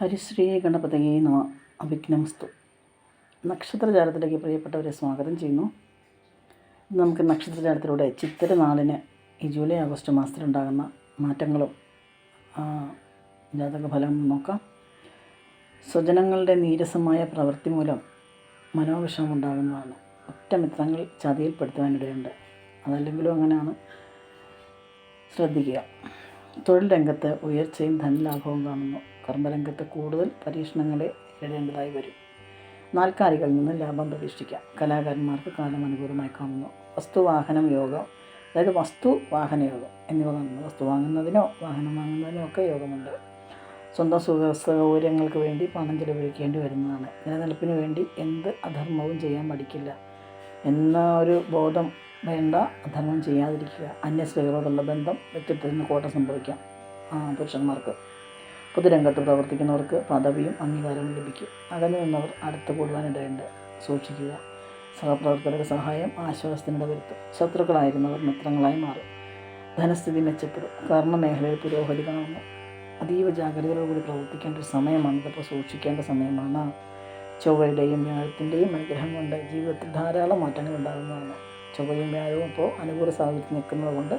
ഹരിശ്രീ ഗണപതയേ നമ. അഭിഘ്നമസ്തു. നക്ഷത്രജാലത്തിലേക്ക് പ്രിയപ്പെട്ടവരെ സ്വാഗതം ചെയ്യുന്നു. നമുക്ക് നക്ഷത്രജാലത്തിലൂടെ ചിത്തിര നാളിന് ഈ ജൂലൈ ആഗസ്റ്റ് മാസത്തിലുണ്ടാകുന്ന മാറ്റങ്ങളും ജാതകഫലം നോക്കാം. സ്വജനങ്ങളുടെ നീരസമായ പ്രവൃത്തി മൂലം മനോവിഷമം ഉണ്ടാകുന്നതാണ്. ഒറ്റമിത്രങ്ങൾ ചതിയിൽപ്പെടുത്തുവാനിടയുണ്ട്. അതല്ലെങ്കിലും അങ്ങനെയാണ്, ശ്രദ്ധിക്കുക. തൊഴിൽ രംഗത്ത് ഉയർച്ചയും ധനലാഭവും കാണുന്നു. കർമ്മരംഗത്ത് കൂടുതൽ പരീക്ഷണങ്ങളെ നേരിടേണ്ടതായി വരും. നാൽക്കാലികളിൽ നിന്ന് ലാഭം പ്രതീക്ഷിക്കാം. കലാകാരന്മാർക്ക് കാലം അനുകൂലമായി കാണുന്നു. വസ്തുവാഹനം യോഗം, അതായത് വസ്തു വാഹന യോഗം എന്നിവ കാണുന്നു. വസ്തു വാങ്ങുന്നതിനോ വാഹനം വാങ്ങുന്നതിനോ ഒക്കെ യോഗമുണ്ട്. സ്വന്തം സൗകര്യങ്ങൾക്ക് വേണ്ടി പണം ചെലവഴിക്കേണ്ടി വരുന്നതാണ്. നിലനിൽപ്പിന് വേണ്ടി എന്ത് അധർമ്മവും ചെയ്യാൻ മടിക്കില്ല എന്ന ഒരു ബോധം വേണ്ട. അധർമ്മം ചെയ്യാതിരിക്കുക. അന്യ സ്ത്രീകളോടുള്ള ബന്ധം വ്യക്തിത്വത്തിന് കോട്ടം സംഭവിക്കാം. പുരുഷന്മാർക്ക് പൊതുരംഗത്ത് പ്രവർത്തിക്കുന്നവർക്ക് പദവിയും അംഗീകാരവും ലഭിക്കും. അകന്നു നിന്നവർ അടുത്ത് കൂടുവാനിടയുണ്ട്, സൂക്ഷിക്കുക. സഹപ്രവർത്തകരുടെ സഹായം ആശ്വാസത്തിനിട വരുത്തും. ശത്രുക്കളായിരുന്നവർ മിത്രങ്ങളായി മാറും. ധനസ്ഥിതി മെച്ചപ്പെടും. കർമ്മമേഖലയിൽ പുരോഗതി കാണുന്നു. അതീവ ജാഗ്രതയോടുകൂടി പ്രവർത്തിക്കേണ്ട ഒരു സമയമാണ്. ഇതിപ്പോൾ സൂക്ഷിക്കേണ്ട സമയമാണ്. ചൊവ്വയുടെയും വ്യാഴത്തിൻ്റെയും അനുഗ്രഹം കൊണ്ട് ജീവിതത്തിൽ ധാരാളം മാറ്റങ്ങൾ ഉണ്ടാകുന്നതാണ്. ചൊവ്വയും വ്യാഴവും ഇപ്പോൾ അനുകൂല സാഹചര്യത്തിൽ നിൽക്കുന്നത് കൊണ്ട്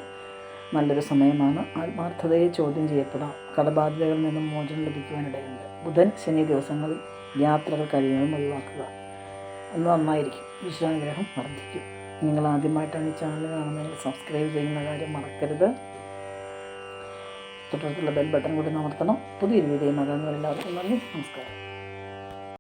നല്ലൊരു സമയമാണ്. ആത്മാർത്ഥതയെ ചോദ്യം ചെയ്യപ്പെടാം. കടബാധ്യതകളിൽ നിന്നും മോചനം ലഭിക്കുവാനിടയുണ്ട്. ബുധൻ ശനി ദിവസങ്ങളിൽ യാത്രകൾ കഴിയുന്നതും ഒഴിവാക്കുക. അത് നന്നായിരിക്കും. ഈശ്വരാനുഗ്രഹം വർദ്ധിക്കും. നിങ്ങൾ ആദ്യമായിട്ടാണ് ഈ ചാനൽ കാണുന്നതെങ്കിൽ സബ്സ്ക്രൈബ് ചെയ്യുന്ന കാര്യം മറക്കരുത്. തൊട്ടടുത്തുള്ള ബെൽ ബട്ടൺ കൂടി അമർത്തണം. പുതിയൊരു വീഡിയോ കാണുന്നവരെല്ലാവർക്കും നന്ദി. നമസ്കാരം.